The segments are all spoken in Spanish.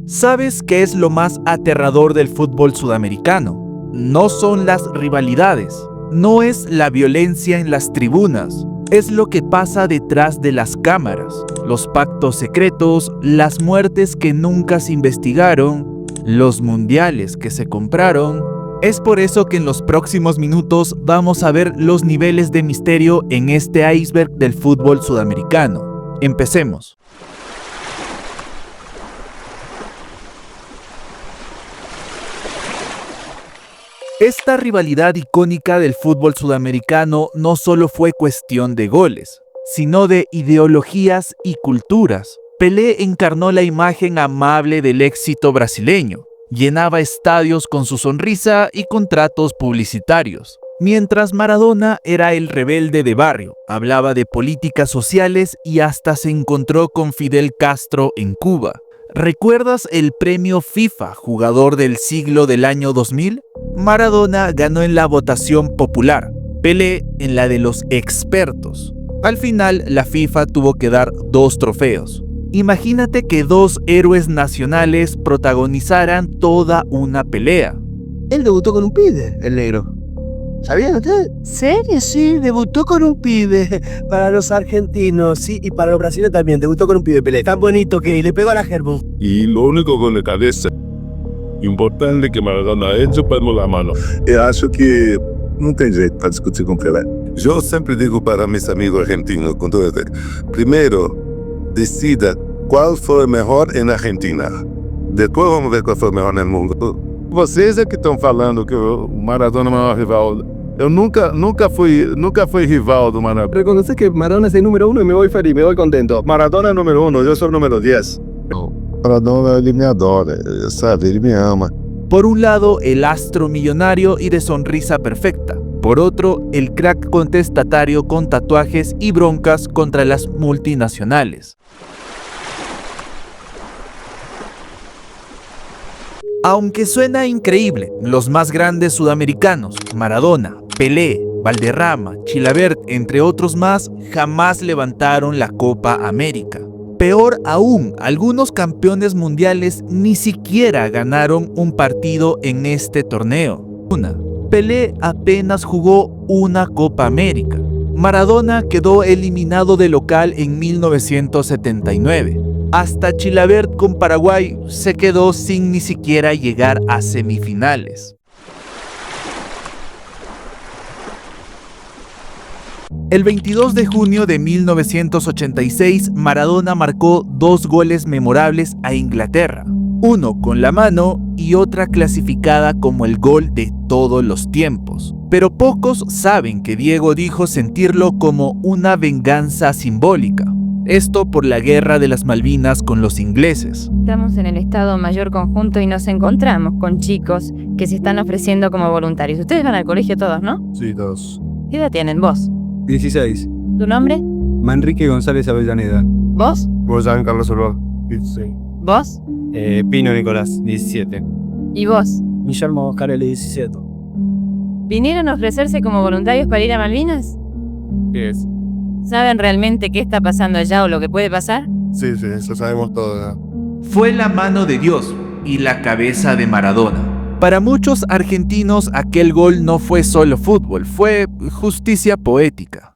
¿Sabes qué es lo más aterrador del fútbol sudamericano? No son las rivalidades, no es la violencia en las tribunas, es lo que pasa detrás de las cámaras, los pactos secretos, las muertes que nunca se investigaron, los mundiales que se compraron. Es por eso que en los próximos minutos vamos a ver los niveles de misterio en este iceberg del fútbol sudamericano. Empecemos. Esta rivalidad icónica del fútbol sudamericano no solo fue cuestión de goles, sino de ideologías y culturas. Pelé encarnó la imagen amable del éxito brasileño, llenaba estadios con su sonrisa y contratos publicitarios, mientras Maradona era el rebelde de barrio, hablaba de políticas sociales y hasta se encontró con Fidel Castro en Cuba. ¿Recuerdas el premio FIFA Jugador del Siglo del año 2000? Maradona ganó en la votación popular, Pelé en la de los expertos. Al final, la FIFA tuvo que dar 2 trofeos. Imagínate que 2 héroes nacionales protagonizaran toda una pelea. Él debutó con un pibe, el negro. ¿Sabían ustedes? ¿Serio? Sí, debutó con un pibe. Para los argentinos, sí, y para los brasileños también. Debutó con un pibe, Pelé. Tan bonito que le pegó a la Gerbo. Y lo único con la cabeza importante que Maradona ha hecho, pegou a mano. Eu acho que não tem jeito para discutir com Pelé. Eu sempre digo para meus amigos argentinos, com todo primeiro, decida qual foi o melhor na Argentina. Depois vamos ver qual foi o melhor no mundo. Vocês é que estão falando que o Maradona é o maior rival. Eu nunca fui rival do Maradona. Reconoces que Maradona es el número 1 y me voy feliz, me voy contento. Maradona é número 1, eu sou o número 10. Maradona, ele me adora, sabe? Ele me ama. Por un lado, el astro millonario y de sonrisa perfecta. Por otro, el crack contestatario con tatuajes y broncas contra las multinacionales. Aunque suena increíble, los más grandes sudamericanos, Maradona, Pelé, Valderrama, Chilavert, entre otros más, jamás levantaron la Copa América. Peor aún, algunos campeones mundiales ni siquiera ganaron un partido en este torneo. Pelé apenas jugó una Copa América. Maradona quedó eliminado de local en 1979. Hasta Chilavert con Paraguay se quedó sin ni siquiera llegar a semifinales. El 22 de junio de 1986, Maradona marcó 2 goles memorables a Inglaterra, uno con la mano y otra clasificada como el gol de todos los tiempos. Pero pocos saben que Diego dijo sentirlo como una venganza simbólica. Esto por la guerra de las Malvinas con los ingleses. Estamos en el Estado Mayor Conjunto y nos encontramos con chicos que se están ofreciendo como voluntarios. Ustedes van al colegio todos, ¿no? Sí, todos. ¿Qué edad tienen vos? 16. ¿Tu nombre? Manrique González Avellaneda. ¿Vos? Vos, Carlos Olor. Sí. ¿Vos? Pino Nicolás, 17. ¿Y vos? Guillermo Oscarelli, 17. ¿Vinieron a ofrecerse como voluntarios para ir a Malvinas? ¿Qué es? ¿Saben realmente qué está pasando allá o lo que puede pasar? Sí, eso sabemos todo. ¿No? Fue la mano de Dios y la cabeza de Maradona. Para muchos argentinos aquel gol no fue solo fútbol, fue justicia poética.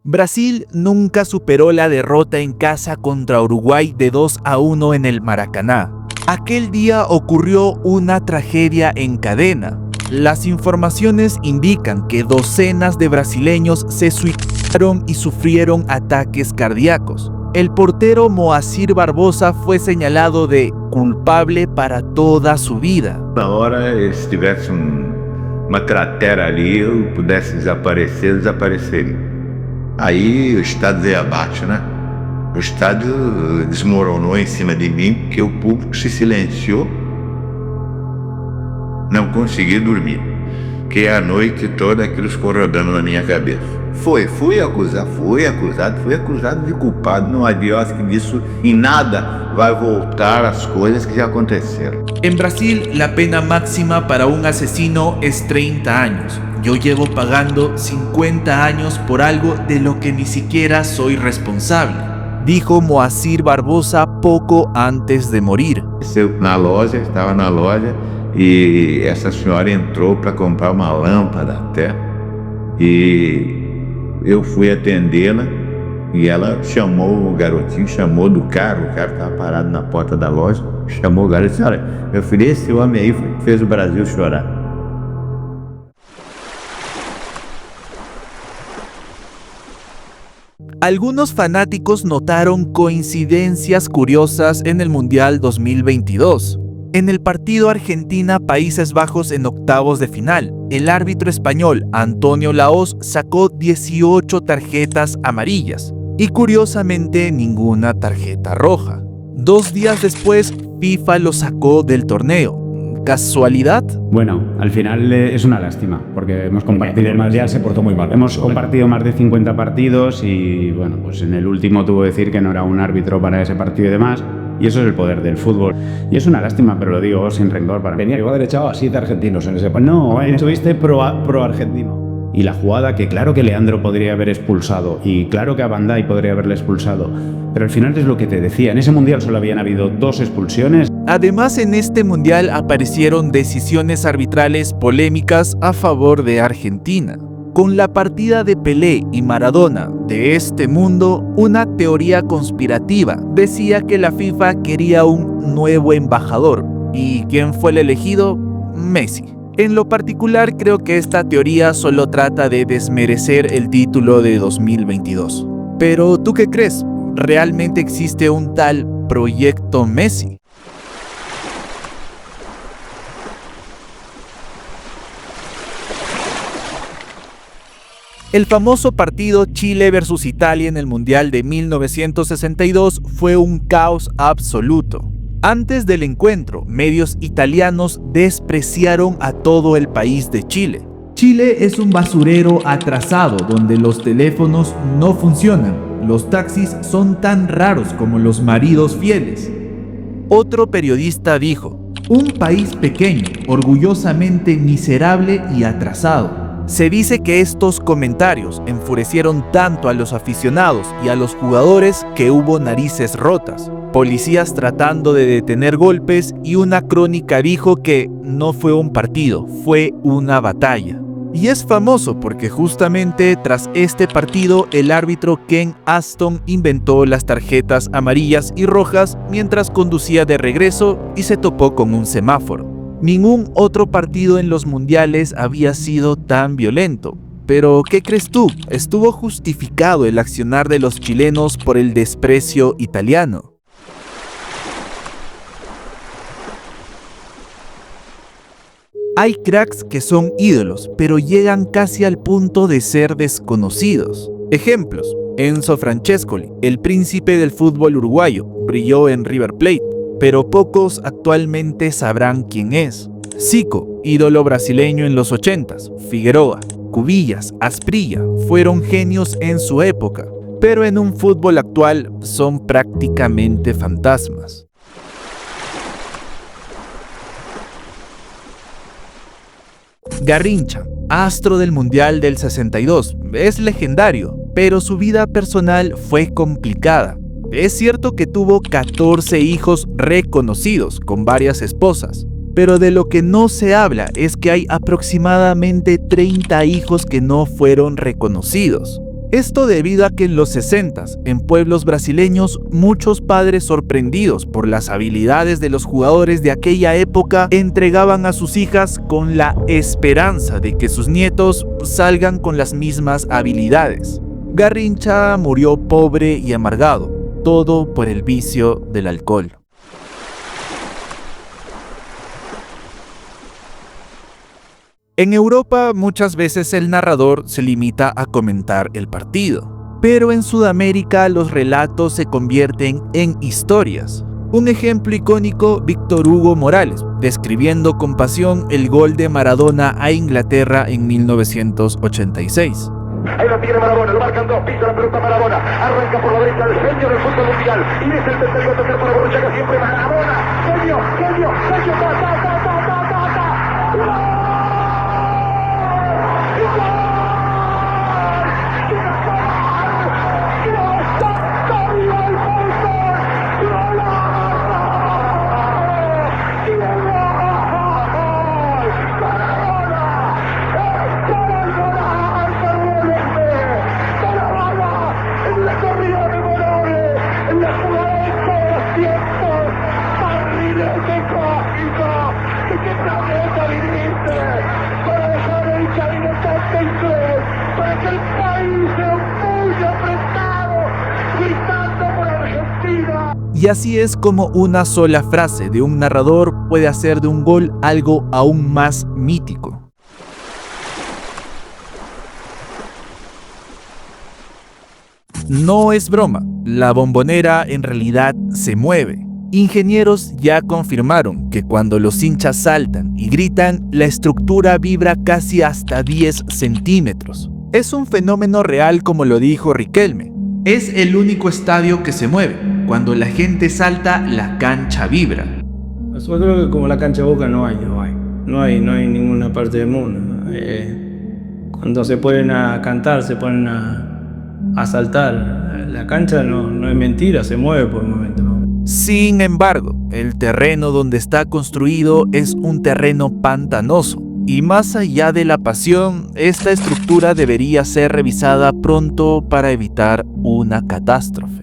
Brasil nunca superó la derrota en casa contra Uruguay de 2-1 en el Maracaná. Aquel día ocurrió una tragedia en cadena. Las informaciones indican que docenas de brasileños se suicidaron y sufrieron ataques cardíacos. El portero Moacir Barbosa fue señalado de culpable para toda su vida. Na hora, se tivesse uma cratera ali, eu pudesse desaparecer, desapareceria. Aí o estádio veio abaixo, né? O estádio desmoronou em cima de mim, porque o público se silenciou. Não consegui dormir. Que a noite toda aquilo ficou rodando na minha cabeça. Fui acusado de culpado. Não adianta que disso em nada vai voltar as coisas que já aconteceram. En Brasil, la pena máxima para un asesino es 30 años. Yo llevo pagando 50 años por algo de lo que ni siquiera soy responsable. dijo Moacir Barbosa poco antes de morir. Estava na loja e essa senhora entrou para comprar uma lâmpada até. E eu fui atendê-la e ela chamou o garotinho, chamou do carro, o cara estava parado na porta da loja, chamou o garoto e disse: olha, meu filho, esse homem aí fez o Brasil chorar. Algunos fanáticos notaron coincidencias curiosas en el Mundial 2022. En el partido Argentina-Países Bajos en octavos de final, el árbitro español Antonio Lahoz sacó 18 tarjetas amarillas y curiosamente ninguna tarjeta roja. 2 días después, FIFA lo sacó del torneo. ¿Casualidad? Bueno, al final es una lástima, porque hemos compartido se portó muy mal. Hemos compartido más de 50 partidos y bueno, pues en el último tuvo que decir que no era un árbitro para ese partido y demás. Y eso es el poder del fútbol. Y es una lástima, pero lo digo sin rencor para mí. Igual haber echado a 7 argentinos en ese partido. No, estuviste pro argentino. Y la jugada que claro que Leandro podría haber expulsado y claro que a Van Dijk podría haberle expulsado. Pero al final es lo que te decía. En ese mundial solo habían habido 2 expulsiones. Además, en este mundial aparecieron decisiones arbitrales polémicas a favor de Argentina. Con la partida de Pelé y Maradona de este mundo, una teoría conspirativa decía que la FIFA quería un nuevo embajador. ¿Y quién fue el elegido? Messi. En lo particular, creo que esta teoría solo trata de desmerecer el título de 2022. Pero, ¿tú qué crees? ¿Realmente existe un tal Proyecto Messi? El famoso partido Chile versus Italia en el Mundial de 1962 fue un caos absoluto. Antes del encuentro, medios italianos despreciaron a todo el país de Chile. Chile es un basurero atrasado donde los teléfonos no funcionan, los taxis son tan raros como los maridos fieles. Otro periodista dijo: un país pequeño, orgullosamente miserable y atrasado. Se dice que estos comentarios enfurecieron tanto a los aficionados y a los jugadores que hubo narices rotas, policías tratando de detener golpes y una crónica dijo que no fue un partido, fue una batalla. Y es famoso porque justamente tras este partido el árbitro Ken Aston inventó las tarjetas amarillas y rojas mientras conducía de regreso y se topó con un semáforo. Ningún otro partido en los mundiales había sido tan violento. Pero, ¿qué crees tú? ¿Estuvo justificado el accionar de los chilenos por el desprecio italiano? Hay cracks que son ídolos, pero llegan casi al punto de ser desconocidos. Ejemplos: Enzo Francescoli, el príncipe del fútbol uruguayo, brilló en River Plate, pero pocos actualmente sabrán quién es. Zico, ídolo brasileño en los 80s, Figueroa, Cubillas, Asprilla, fueron genios en su época, pero en un fútbol actual son prácticamente fantasmas. Garrincha, astro del Mundial del 62, es legendario, pero su vida personal fue complicada. Es cierto que tuvo 14 hijos reconocidos con varias esposas, pero de lo que no se habla es que hay aproximadamente 30 hijos que no fueron reconocidos. Esto debido a que en los 60s, en pueblos brasileños, muchos padres sorprendidos por las habilidades de los jugadores de aquella época entregaban a sus hijas con la esperanza de que sus nietos salgan con las mismas habilidades. Garrincha murió pobre y amargado, todo por el vicio del alcohol. En Europa muchas veces el narrador se limita a comentar el partido, pero en Sudamérica los relatos se convierten en historias. Un ejemplo icónico, Víctor Hugo Morales, describiendo con pasión el gol de Maradona a Inglaterra en 1986. Ahí lo tiene Maradona, lo marcan dos, pisa la pelota Maradona, arranca por la derecha el genio del fútbol mundial, y es el tercer gol para Borruchaga siempre Maradona, genio, ¡gol! Y así es como una sola frase de un narrador puede hacer de un gol algo aún más mítico. No es broma, la Bombonera en realidad se mueve. Ingenieros ya confirmaron que cuando los hinchas saltan y gritan, la estructura vibra casi hasta 10 centímetros. Es un fenómeno real, como lo dijo Riquelme. Es el único estadio que se mueve. Cuando la gente salta, la cancha vibra. Yo creo que como la cancha Boca no hay ninguna parte del mundo. Cuando se ponen a cantar, se ponen a saltar, la cancha no es mentira, se mueve por el momento, ¿no? Sin embargo, el terreno donde está construido es un terreno pantanoso. Y más allá de la pasión, esta estructura debería ser revisada pronto para evitar una catástrofe.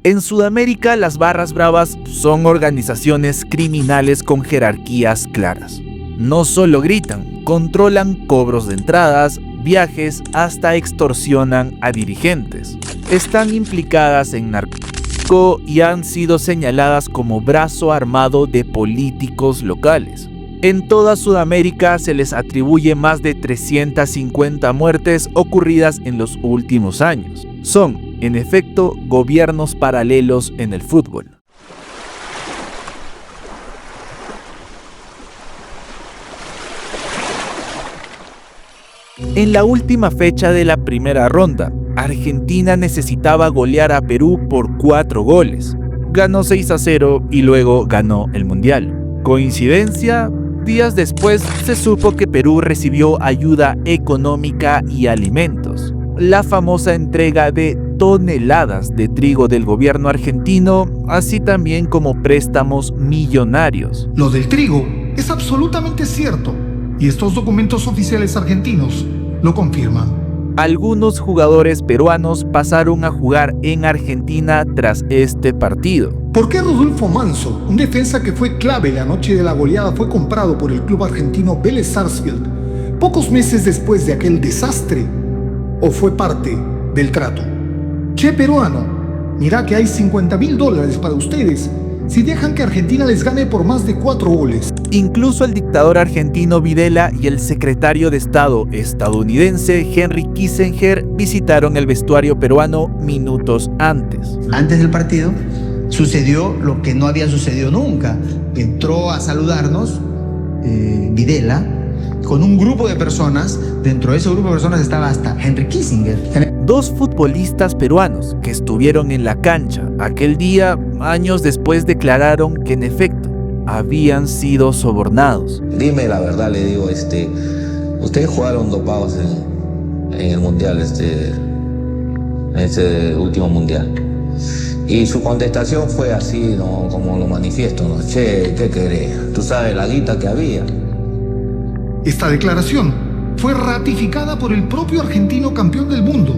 En Sudamérica, las barras bravas son organizaciones criminales con jerarquías claras. No solo gritan, controlan cobros de entradas, viajes, hasta extorsionan a dirigentes. Están implicadas en narcotráfico y han sido señaladas como brazo armado de políticos locales. En toda Sudamérica se les atribuye más de 350 muertes ocurridas en los últimos años. Son, en efecto, gobiernos paralelos en el fútbol. En la última fecha de la primera ronda, Argentina necesitaba golear a Perú por 4 goles. Ganó 6-0 y luego ganó el Mundial. ¿Coincidencia? Días después se supo que Perú recibió ayuda económica y alimentos. La famosa entrega de toneladas de trigo del gobierno argentino, así también como préstamos millonarios. Lo del trigo es absolutamente cierto. Y estos documentos oficiales argentinos lo confirman. Algunos jugadores peruanos pasaron a jugar en Argentina tras este partido. ¿Por qué Rodolfo Manso, un defensa que fue clave la noche de la goleada, fue comprado por el club argentino Vélez Sarsfield pocos meses después de aquel desastre? ¿O fue parte del trato? Che peruano, mirá que hay $50.000 para ustedes si dejan que Argentina les gane por más de 4 goles. Incluso el dictador argentino Videla y el secretario de Estado estadounidense Henry Kissinger visitaron el vestuario peruano minutos antes. Antes del partido sucedió lo que no había sucedido nunca. Entró a saludarnos Videla con un grupo de personas. Dentro de ese grupo de personas estaba hasta Henry Kissinger. 2 futbolistas peruanos que estuvieron en la cancha aquel día, años después declararon que en efecto habían sido sobornados. Dime la verdad, le digo, ustedes jugaron dopados en el mundial, en este último mundial. Y su contestación fue así, ¿no? Como lo manifiesto, ¿no? Che, ¿qué querés? Tú sabes la guita que había. Esta declaración fue ratificada por el propio argentino campeón del mundo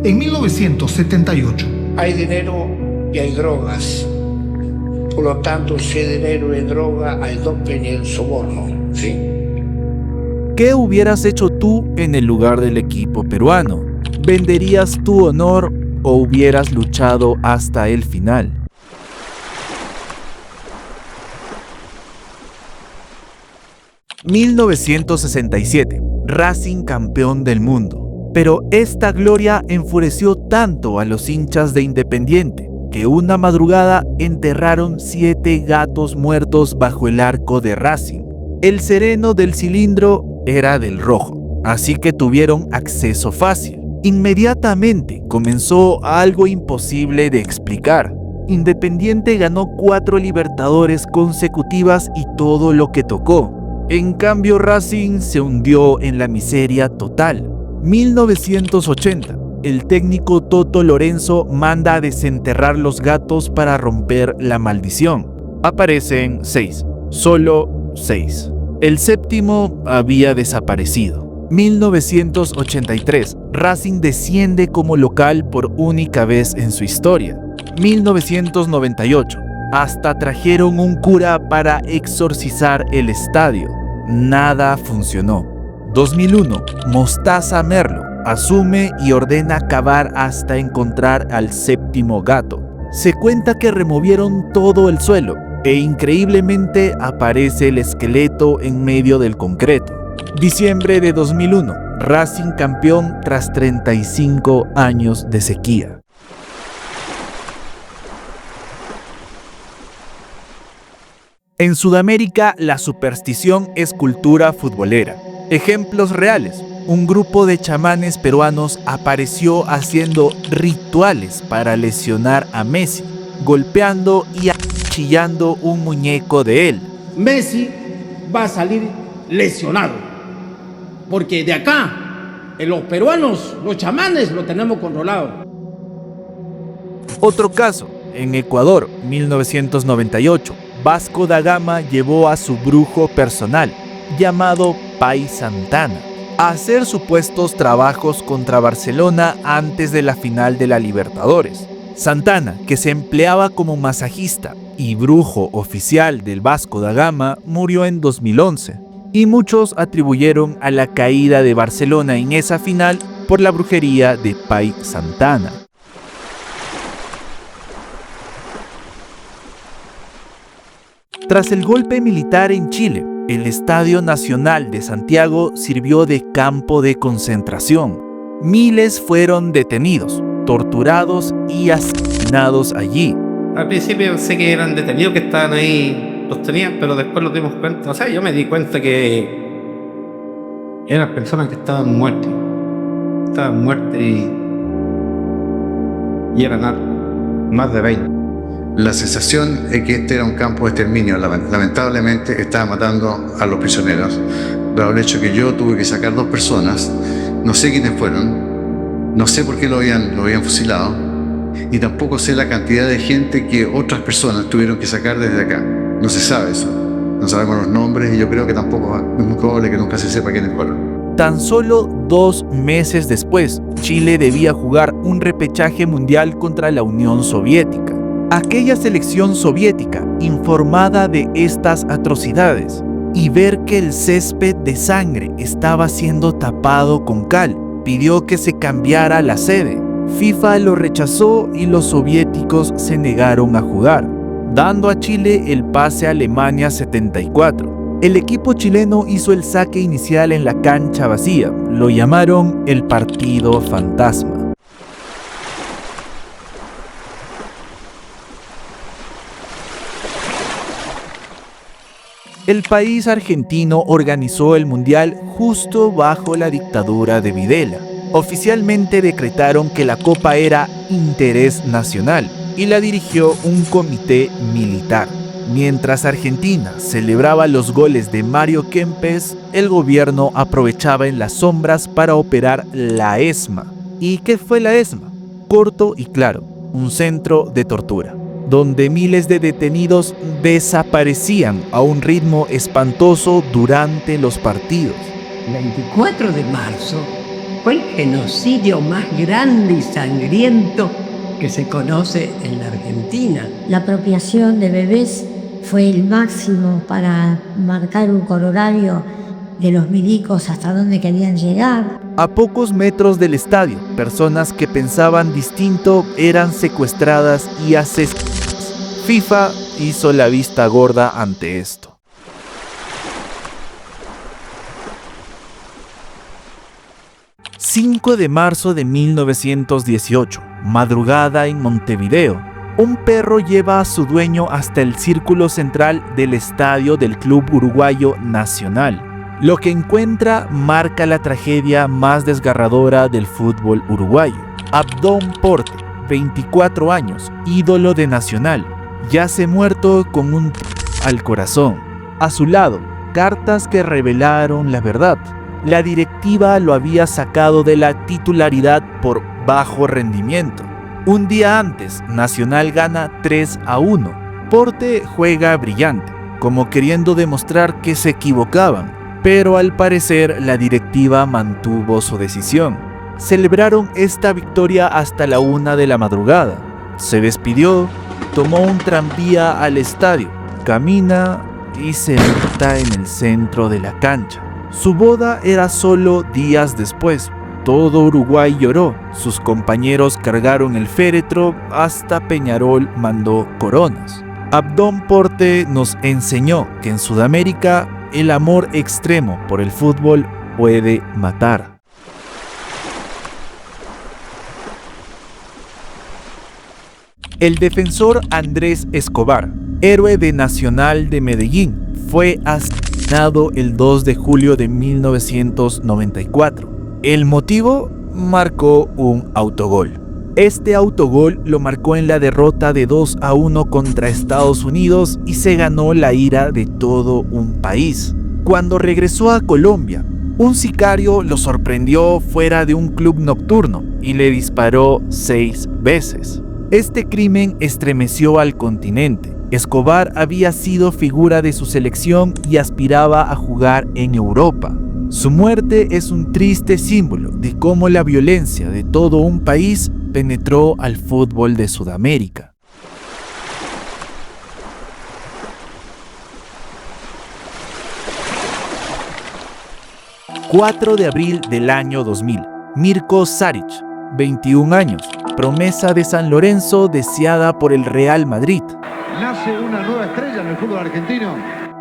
en 1978. Hay dinero y hay drogas. Por lo tanto, si hay dinero y droga, hay doping y el soborno, ¿sí? ¿Qué hubieras hecho tú en el lugar del equipo peruano? ¿Venderías tu honor o hubieras luchado hasta el final? ...1967, Racing campeón del mundo. Pero esta gloria enfureció tanto a los hinchas de Independiente que una madrugada enterraron 7 gatos muertos bajo el arco de Racing. El sereno del cilindro era del rojo, así que tuvieron acceso fácil. Inmediatamente comenzó algo imposible de explicar. Independiente ganó 4 Libertadores consecutivas y todo lo que tocó. En cambio, Racing se hundió en la miseria total. 1980. El técnico Toto Lorenzo manda a desenterrar los gatos para romper la maldición. Aparecen 6, solo 6. El séptimo había desaparecido. 1983. Racing desciende como local por única vez en su historia. 1998. Hasta trajeron un cura para exorcizar el estadio. Nada funcionó. 2001. Mostaza Merlo. asume y ordena cavar hasta encontrar al séptimo gato. Se cuenta que removieron todo el suelo e increíblemente aparece el esqueleto en medio del concreto. Diciembre de 2001, Racing campeón tras 35 años de sequía. En Sudamérica, la superstición es cultura futbolera. Ejemplos reales. Un grupo de chamanes peruanos apareció haciendo rituales para lesionar a Messi, golpeando y achillando un muñeco de él. Messi va a salir lesionado, porque de acá, los peruanos, los chamanes, lo tenemos controlado. Otro caso, en Ecuador, 1998, Vasco da Gama llevó a su brujo personal, llamado Pai Santana, a hacer supuestos trabajos contra Barcelona antes de la final de la Libertadores. Santana, que se empleaba como masajista y brujo oficial del Vasco da Gama, murió en 2011, y muchos atribuyeron a la caída de Barcelona en esa final por la brujería de Pai Santana. Tras el golpe militar en Chile, el Estadio Nacional de Santiago sirvió de campo de concentración. Miles fueron detenidos, torturados y asesinados allí. Al principio pensé que eran detenidos que estaban ahí, los tenían, pero después nos dimos cuenta. O sea, yo me di cuenta que eran personas que estaban muertas. Estaban muertas y eran más de 20. La sensación es que este era un campo de exterminio. Lamentablemente estaba matando a los prisioneros. Dado el hecho que yo tuve que sacar 2 personas, no sé quiénes fueron, no sé por qué lo habían fusilado, y tampoco sé la cantidad de gente que otras personas tuvieron que sacar desde acá. No se sabe eso. No sabemos los nombres y yo creo que tampoco es muy probable que nunca se sepa quiénes fueron. Tan solo 2 meses después, Chile debía jugar un repechaje mundial contra la Unión Soviética. Aquella selección soviética, informada de estas atrocidades, y ver que el césped de sangre estaba siendo tapado con cal, pidió que se cambiara la sede. FIFA lo rechazó y los soviéticos se negaron a jugar, dando a Chile el pase a Alemania 74. El equipo chileno hizo el saque inicial en la cancha vacía, lo llamaron el partido fantasma. El país argentino organizó el Mundial justo bajo la dictadura de Videla. Oficialmente decretaron que la Copa era interés nacional y la dirigió un comité militar. Mientras Argentina celebraba los goles de Mario Kempes, el gobierno aprovechaba en las sombras para operar la ESMA. ¿Y qué fue la ESMA? Corto y claro, un centro de tortura, donde miles de detenidos desaparecían a un ritmo espantoso durante los partidos. El 24 de marzo fue el genocidio más grande y sangriento que se conoce en la Argentina. La apropiación de bebés fue el máximo para marcar un corolario de los milicos hasta dónde querían llegar. A pocos metros del estadio, personas que pensaban distinto eran secuestradas y asesinadas. FIFA hizo la vista gorda ante esto. ...5 de marzo de 1918, madrugada en Montevideo. Un perro lleva a su dueño hasta el círculo central del estadio del Club Uruguayo Nacional. Lo que encuentra marca la tragedia más desgarradora del fútbol uruguayo. Abdón Porte, 24 años, ídolo de Nacional, yace muerto con un al corazón. A su lado, cartas que revelaron la verdad. La directiva lo había sacado de la titularidad por bajo rendimiento. Un día antes, Nacional gana 3-1. Porte juega brillante, como queriendo demostrar que se equivocaban, pero al parecer la directiva mantuvo su decisión. Celebraron esta victoria hasta la 1 de la madrugada. Se despidió, tomó un tranvía al estadio, camina y se monta en el centro de la cancha. Su boda era solo días después. Todo Uruguay lloró, sus compañeros cargaron el féretro, hasta Peñarol mandó coronas. Abdón Porte nos enseñó que en Sudamérica el amor extremo por el fútbol puede matar. El defensor Andrés Escobar, héroe de Nacional de Medellín, fue asesinado el 2 de julio de 1994. El motivo: marcó un autogol. Este autogol lo marcó en la derrota de 2-1 contra Estados Unidos y se ganó la ira de todo un país. Cuando regresó a Colombia, un sicario lo sorprendió fuera de un club nocturno y le disparó 6 veces. Este crimen estremeció al continente. Escobar había sido figura de su selección y aspiraba a jugar en Europa. Su muerte es un triste símbolo de cómo la violencia de todo un país penetró al fútbol de Sudamérica. ...4 de abril del año 2000... Mirko Šarić, 21 años... promesa de San Lorenzo deseada por el Real Madrid. Nace una nueva estrella en el fútbol argentino.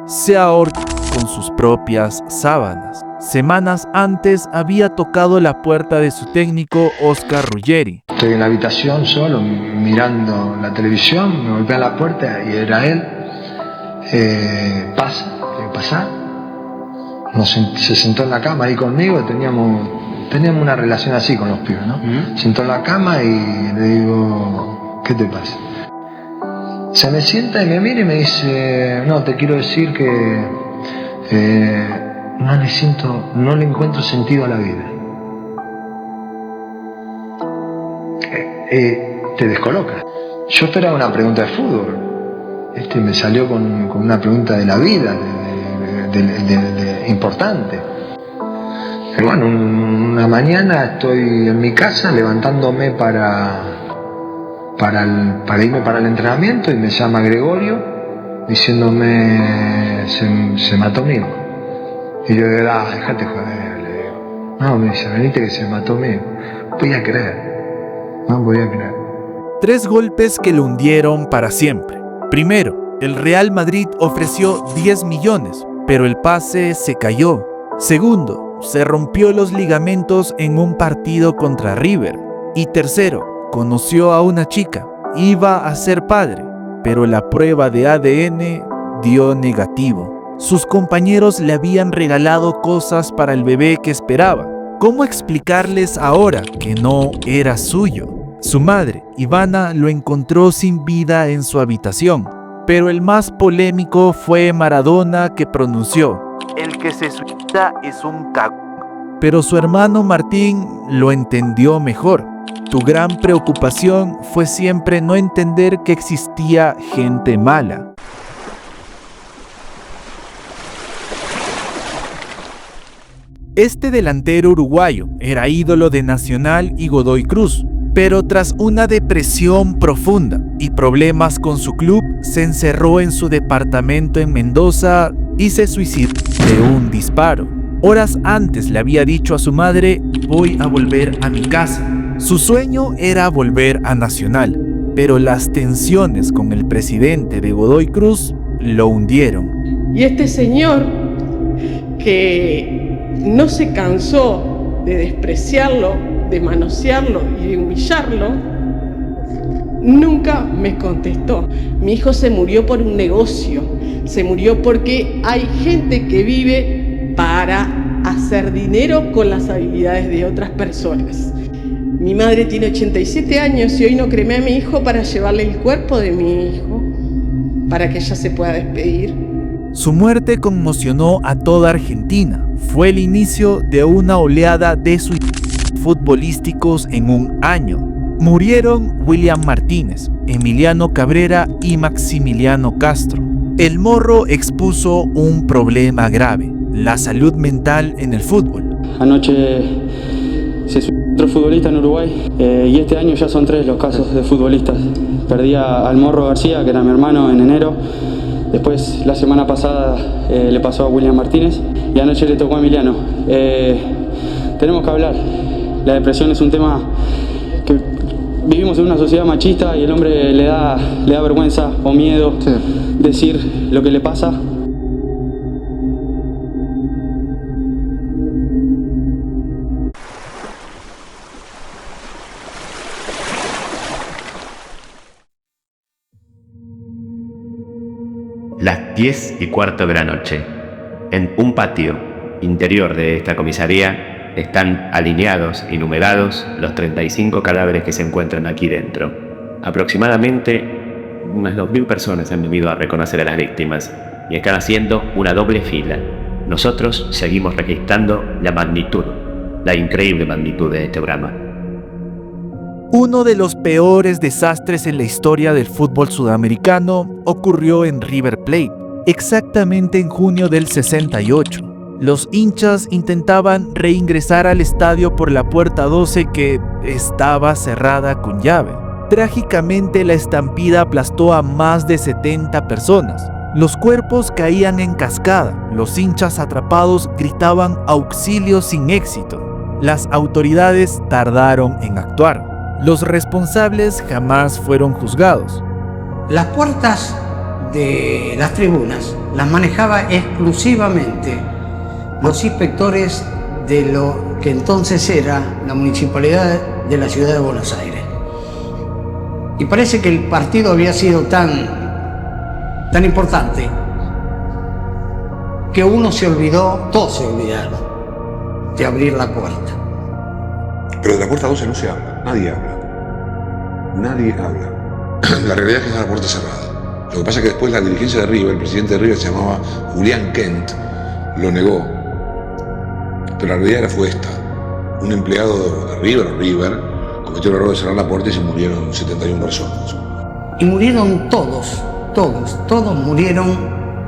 Se ahorcó con sus propias sábanas. Semanas antes había tocado la puerta de su técnico Oscar Ruggeri. Estoy en la habitación solo, mirando la televisión, me golpea la puerta y era él. Pasa. Se sentó en la cama ahí conmigo, teníamos una relación así con los pibes, ¿no? Sentó en la cama y le digo, ¿qué te pasa? Se me sienta y me mira y me dice, no, te quiero decir que no le encuentro sentido a la vida. Te descoloca. Yo esperaba una pregunta de fútbol. Me salió con una pregunta de la vida, importante. Pero bueno, una mañana estoy en mi casa levantándome para irme para el entrenamiento y me llama Gregorio diciéndome se mató mi hijo. Y yo le digo, déjate joder, le digo. No, me dice, venite que se mató mi hijo. No podía creer. 3 golpes que lo hundieron para siempre. Primero, el Real Madrid ofreció 10 millones, pero el pase se cayó. Segundo, se rompió los ligamentos en un partido contra River. Y tercero, conoció a una chica, iba a ser padre, pero la prueba de ADN dio negativo. Sus compañeros le habían regalado cosas para el bebé que esperaba. ¿Cómo explicarles ahora que no era suyo? Su madre, Ivana, lo encontró sin vida en su habitación, pero el más polémico fue Maradona, que pronunció: el que se suicida es un cagón. Pero su hermano Martín lo entendió mejor. Tu gran preocupación fue siempre no entender que existía gente mala. Este delantero uruguayo era ídolo de Nacional y Godoy Cruz, pero tras una depresión profunda y problemas con su club, se encerró en su departamento en Mendoza y se suicidó de un disparo. Horas antes le había dicho a su madre: voy a volver a mi casa. Su sueño era volver a Nacional, pero las tensiones con el presidente de Godoy Cruz lo hundieron. Y este señor, que no se cansó de despreciarlo, de manosearlo y de humillarlo, nunca me contestó. Mi hijo se murió por un negocio, se murió porque hay gente que vive para hacer dinero con las habilidades de otras personas. Mi madre tiene 87 años y hoy no cremé a mi hijo para llevarle el cuerpo de mi hijo, para que ella se pueda despedir. Su muerte conmocionó a toda Argentina. Fue el inicio de una oleada de suicidios futbolísticos en un año. Murieron William Martínez, Emiliano Cabrera y Maximiliano Castro. El Morro expuso un problema grave: la salud mental en el fútbol. Anoche se suicidó otro futbolista en Uruguay y este año ya son 3 los casos de futbolistas. Perdí al Morro García, que era mi hermano, en enero. Después, la semana pasada, le pasó a William Martínez y anoche le tocó a Emiliano. Tenemos que hablar. La depresión es un tema que vivimos en una sociedad machista y el hombre le da vergüenza o miedo decir lo que le pasa. Las 10:15 de la noche. En un patio interior de esta comisaría están alineados y numerados los 35 cadáveres que se encuentran aquí dentro. Aproximadamente unas 2.000 personas han venido a reconocer a las víctimas y están haciendo una doble fila. Nosotros seguimos registrando la magnitud, la increíble magnitud de este drama. Uno de los peores desastres en la historia del fútbol sudamericano ocurrió en River Plate, exactamente en junio del 68. Los hinchas intentaban reingresar al estadio por la puerta 12 que estaba cerrada con llave. Trágicamente, la estampida aplastó a más de 70 personas. Los cuerpos caían en cascada, los hinchas atrapados gritaban auxilio sin éxito. Las autoridades tardaron en actuar. Los responsables jamás fueron juzgados. Las puertas de las tribunas las manejaba exclusivamente los inspectores de lo que entonces era la Municipalidad de la Ciudad de Buenos Aires. Y parece que el partido había sido tan importante que uno se olvidó, todos se olvidaron de abrir la puerta. Pero de la puerta 12 no se habla, nadie habla. Nadie habla. La realidad es que está la puerta cerrada. Lo que pasa es que después la dirigencia de River, el presidente de River se llamaba Julián Kent, lo negó. Pero la realidad fue esta. Un empleado de River, cometió el error de cerrar la puerta y se murieron 71 personas. Y murieron todos murieron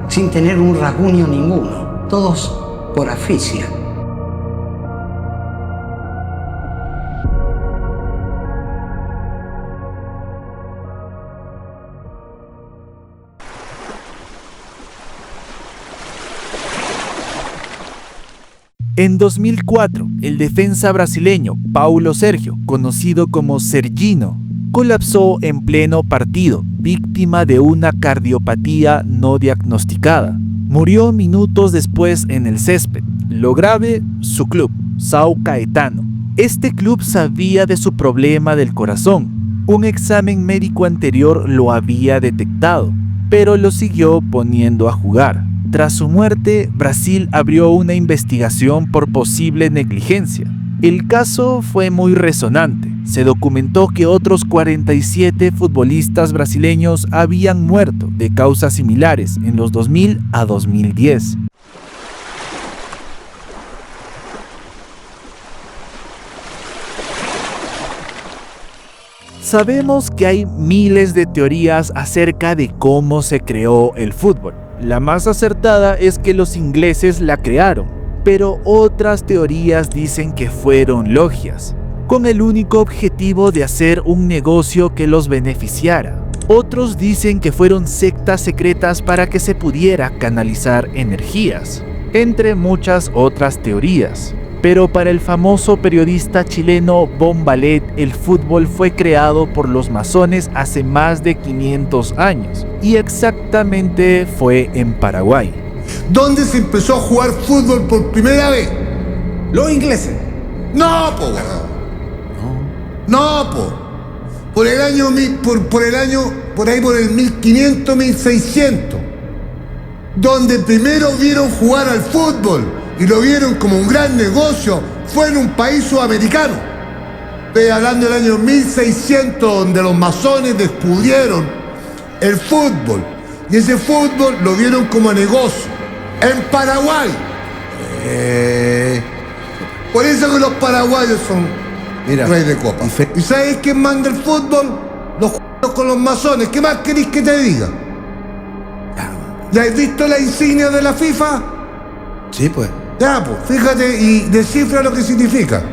sin tener un rasguño ninguno, todos por asfixia. En 2004, el defensa brasileño Paulo Sérgio, conocido como Serginho, colapsó en pleno partido, víctima de una cardiopatía no diagnosticada. Murió minutos después en el césped. Lo grave, su club, São Caetano. Este club sabía de su problema del corazón. Un examen médico anterior lo había detectado, pero lo siguió poniendo a jugar. Tras su muerte, Brasil abrió una investigación por posible negligencia. El caso fue muy resonante. Se documentó que otros 47 futbolistas brasileños habían muerto de causas similares en los 2000 a 2010. Sabemos que hay miles de teorías acerca de cómo se creó el fútbol. La más acertada es que los ingleses la crearon, pero otras teorías dicen que fueron logias, con el único objetivo de hacer un negocio que los beneficiara. Otros dicen que fueron sectas secretas para que se pudiera canalizar energías, entre muchas otras teorías. Pero para el famoso periodista chileno Bombalet, el fútbol fue creado por los masones hace más de 500 años, y exactamente fue en Paraguay. ¿Dónde se empezó a jugar fútbol por primera vez? Los ingleses. No, po. No, po. Por el 1500, 1600. Donde primero vieron jugar al fútbol y lo vieron como un gran negocio fue en un país sudamericano. Estoy hablando del año 1600, donde los masones descubrieron el fútbol. Y ese fútbol lo vieron como negocio. En Paraguay. Por eso que los paraguayos son reyes de copa. ¿Y sabes quién manda el fútbol? Los juegos con los masones. ¿Qué más querés que te diga? ¿Ya has visto la insignia de la FIFA? Sí, pues. Ya, pues, fíjate y descifra lo que significa.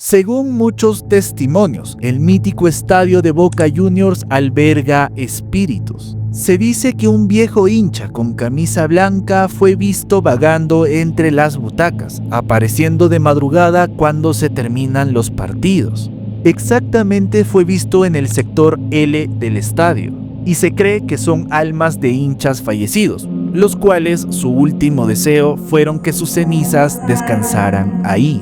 Según muchos testimonios, el mítico estadio de Boca Juniors alberga espíritus. Se dice que un viejo hincha con camisa blanca fue visto vagando entre las butacas, apareciendo de madrugada cuando se terminan los partidos. Exactamente fue visto en el sector L del estadio, y se cree que son almas de hinchas fallecidos, los cuales su último deseo fueron que sus cenizas descansaran ahí.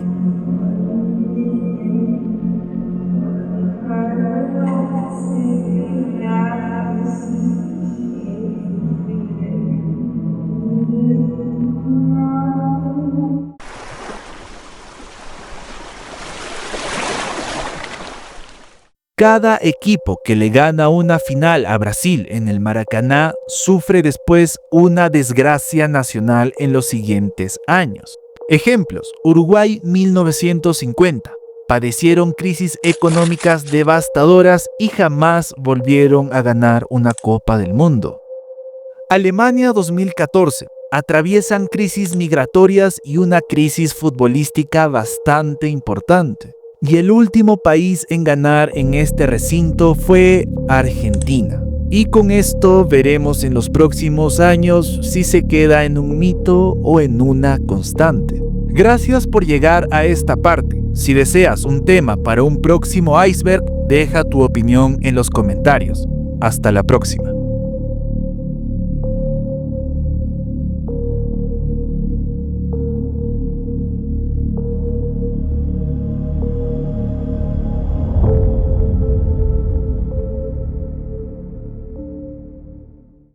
Cada equipo que le gana una final a Brasil en el Maracaná sufre después una desgracia nacional en los siguientes años. Ejemplos: Uruguay 1950. Padecieron crisis económicas devastadoras y jamás volvieron a ganar una Copa del Mundo. Alemania 2014. Atraviesan crisis migratorias y una crisis futbolística bastante importante. Y el último país en ganar en este recinto fue Argentina. Y con esto veremos en los próximos años si se queda en un mito o en una constante. Gracias por llegar a esta parte. Si deseas un tema para un próximo iceberg, deja tu opinión en los comentarios. Hasta la próxima.